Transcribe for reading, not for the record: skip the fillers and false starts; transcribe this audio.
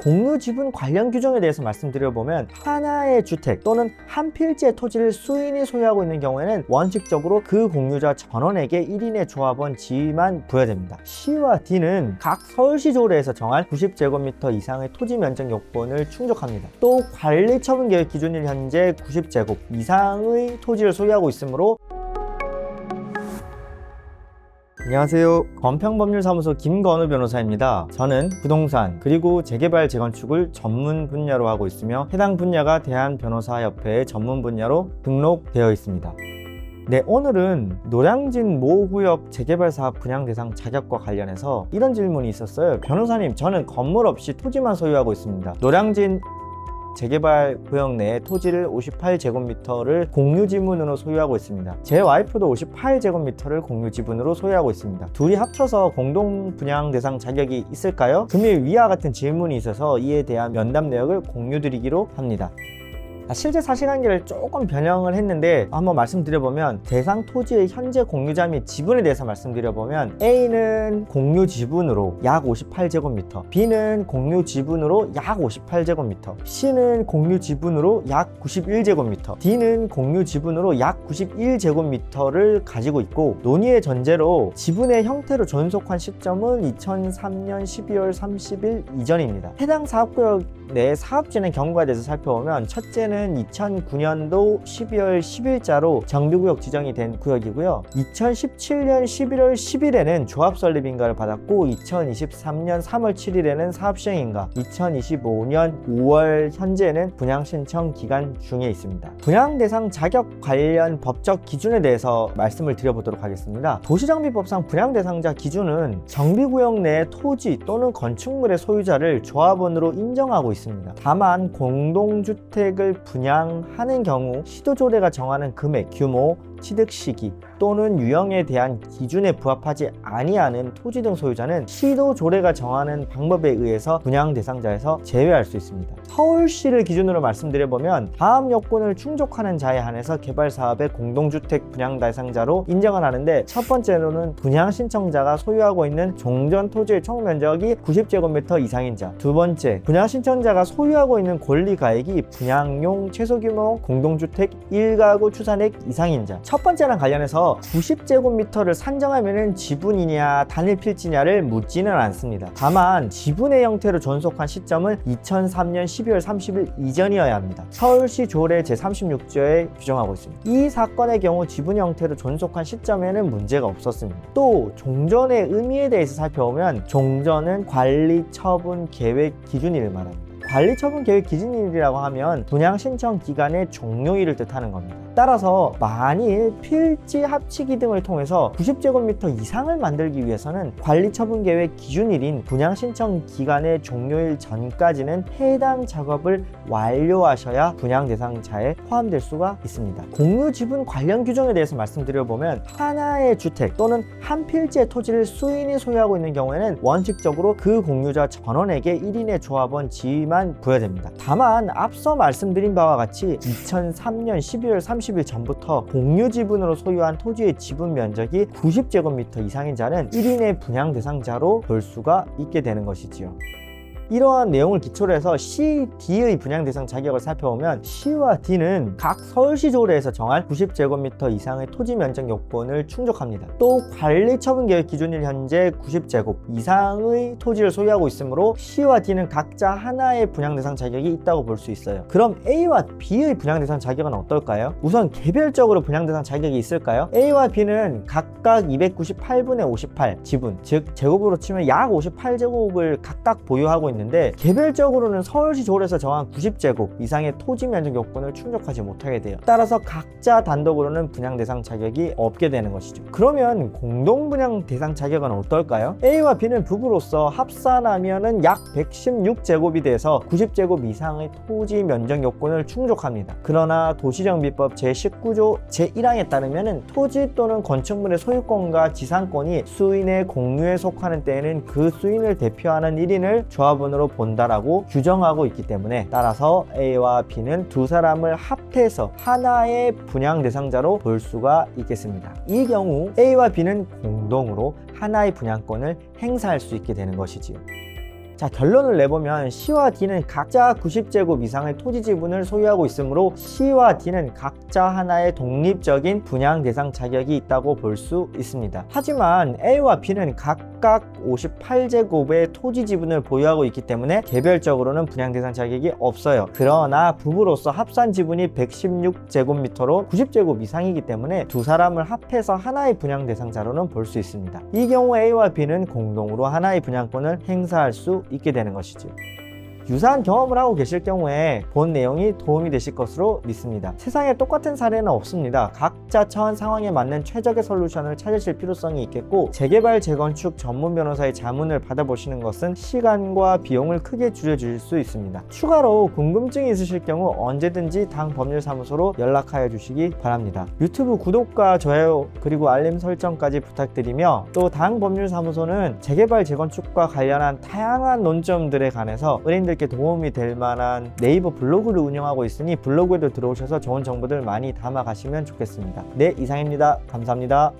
공유 지분 관련 규정에 대해서 말씀드려보면 하나의 주택 또는 한 필지의 토지를 수인이 소유하고 있는 경우에는 원칙적으로 그 공유자 전원에게 1인의 조합원 지위만 부여됩니다. C와 D는 각 서울시 조례에서 정한 90제곱미터 이상의 토지 면적 요건을 충족합니다. 또 관리처분계획 기준일 현재 90제곱 이상의 토지를 소유하고 있으므로 안녕하세요. 건평법률사무소 김건우 변호사입니다. 저는 부동산 그리고 재개발 재건축을 전문 분야로 하고 있으며 해당 분야가 대한변호사협회의 전문 분야로 등록되어 있습니다. 네, 오늘은 노량진 모구역 재개발 사업 분양 대상 자격과 관련해서 이런 질문이 있었어요. 변호사님, 저는 건물 없이 토지만 소유하고 있습니다. 노량진 재개발 구역 내에 토지를 58제곱미터를 공유 지분으로 소유하고 있습니다. 제 와이프도 58제곱미터를 공유 지분으로 소유하고 있습니다. 둘이 합쳐서 공동 분양 대상 자격이 있을까요? 금일 위와 같은 질문이 있어서 이에 대한 면담 내역을 공유드리기로 합니다. 실제 사실관계를 조금 변형을 했는데 한번 말씀드려보면 대상 토지의 현재 공유자 및 지분에 대해서 말씀드려보면 A는 공유 지분으로 약 58제곱미터, B는 공유 지분으로 약 58제곱미터, C는 공유 지분으로 약 91제곱미터, D는 공유 지분으로 약 91제곱미터를 가지고 있고, 논의의 전제로 지분의 형태로 전속한 시점은 2003년 12월 30일 이전입니다. 해당 사업구역 내 사업진행 경과에 대해서 살펴보면 첫째는 2009년도 12월 10일자로 정비구역 지정이 된 구역이고요. 2017년 11월 10일에는 조합설립인가를 받았고 2023년 3월 7일에는 사업시행인가, 2025년 5월 현재는 분양신청 기간 중에 있습니다. 분양대상 자격 관련 법적 기준에 대해서 말씀을 드려보도록 하겠습니다. 도시정비법상 분양대상자 기준은 정비구역 내 토지 또는 건축물의 소유자를 조합원으로 인정하고 있습니다. 다만 공동주택을 분양하는 경우 시도조례가 정하는 금액, 규모, 취득 시기 또는 유형에 대한 기준에 부합하지 아니하는 토지 등 소유자는 시도조례가 정하는 방법에 의해서 분양 대상자에서 제외할 수 있습니다. 서울시를 기준으로 말씀드려보면 다음 요건을 충족하는 자에 한해서 개발사업의 공동주택 분양 대상자로 인정을 하는데, 첫 번째로는 분양 신청자가 소유하고 있는 종전 토지의 총 면적이 90제곱미터 이상인 자, 두 번째, 분양 신청자가 소유하고 있는 권리가액이 분양용 최소규모 공동주택 1가구 추산액 이상인 자. 첫 번째랑 관련해서 90제곱미터를 산정하면 지분이냐 단일 필지냐를 묻지는 않습니다. 다만 지분의 형태로 전속한 시점은 2003년 12월 30일 이전이어야 합니다. 서울시 조례 제36조에 규정하고 있습니다. 이 사건의 경우 지분 형태로 전속한 시점에는 문제가 없었습니다. 또 종전의 의미에 대해서 살펴보면 종전은 관리처분 계획 기준일을 말합니다. 관리처분 계획 기준일이라고 하면 분양 신청 기간의 종료일을 뜻하는 겁니다. 따라서 만일 필지 합치기 등을 통해서 90제곱미터 이상을 만들기 위해서는 관리처분 계획 기준일인 분양 신청 기간의 종료일 전까지는 해당 작업을 완료하셔야 분양 대상자에 포함될 수가 있습니다. 공유 지분 관련 규정에 대해서 말씀드려보면 하나의 주택 또는 한 필지의 토지를 수인이 소유하고 있는 경우에는 원칙적으로 그 공유자 전원에게 1인의 조합원 지위만 부여됩니다. 다만 앞서 말씀드린 바와 같이 2003년 12월 30일 전부터 공유 지분으로 소유한 토지의 지분 면적이 90제곱미터 이상인 자는 1인의 분양 대상자로 볼 수가 있게 되는 것이지요. 이러한 내용을 기초로 해서 C, D의 분양 대상 자격을 살펴보면 C와 D는 각 서울시 조례에서 정한 90제곱미터 이상의 토지 면적 요건을 충족합니다. 또 관리처분계획 기준일 현재 90제곱 이상의 토지를 소유하고 있으므로 C와 D는 각자 하나의 분양 대상 자격이 있다고 볼 수 있어요. 그럼 A와 B의 분양 대상 자격은 어떨까요? 우선 개별적으로 분양 대상 자격이 있을까요? A와 B는 각각 298분의 58 지분, 즉 제곱으로 치면 약 58제곱을 각각 보유하고 있는데, 개별적으로는 서울시 조례에서 정한 90제곱 이상의 토지 면적 요건을 충족하지 못하게 돼요. 따라서 각자 단독으로는 분양 대상 자격이 없게 되는 것이죠. 그러면 공동 분양 대상 자격은 어떨까요? A와 B는 부부로서 합산하면은 약 116제곱이 돼서 90제곱 이상의 토지 면적 요건을 충족합니다. 그러나 도시정비법 제19조 제1항에 따르면은 토지 또는 건축물의 소유권과 지상권이 수인의 공유에 속하는 때에는 그 수인을 대표하는 1인을 조합원으로 본다라고 규정하고 있기 때문에, 따라서 A와 B는 두 사람을 합해서 하나의 분양 대상자로 볼 수가 있겠습니다. 이 경우 A와 B는 공동으로 하나의 분양권을 행사할 수 있게 되는 것이지요. 자, 결론을 내보면 C와 D는 각자 90제곱 이상의 토지 지분을 소유하고 있으므로 C와 D는 각자 하나의 독립적인 분양 대상 자격이 있다고 볼 수 있습니다. 하지만 A와 B는 각각 58제곱의 토지 지분을 보유하고 있기 때문에 개별적으로는 분양 대상 자격이 없어요. 그러나 부부로서 합산 지분이 116제곱미터로 90제곱 이상이기 때문에 두 사람을 합해서 하나의 분양 대상자로는 볼 수 있습니다. 이 경우 A와 B는 공동으로 하나의 분양권을 행사할 수 있게 되는 것이죠. 유사한 경험을 하고 계실 경우에 본 내용이 도움이 되실 것으로 믿습니다. 세상에 똑같은 사례는 없습니다. 각자 처한 상황에 맞는 최적의 솔루션을 찾으실 필요성이 있겠고, 재개발 재건축 전문 변호사의 자문을 받아보시는 것은 시간과 비용을 크게 줄여주실 수 있습니다. 추가로 궁금증이 있으실 경우 언제든지 당법률사무소로 연락하여 주시기 바랍니다. 유튜브 구독과 좋아요 그리고 알림 설정까지 부탁드리며, 또 당법률사무소는 재개발 재건축과 관련한 다양한 논점들에 관해서 의뢰인들 도움이 될 만한 네이버 블로그를 운영하고 있으니 블로그에도 들어오셔서 좋은 정보들 많이 담아 가시면 좋겠습니다. 네, 이상입니다. 감사합니다.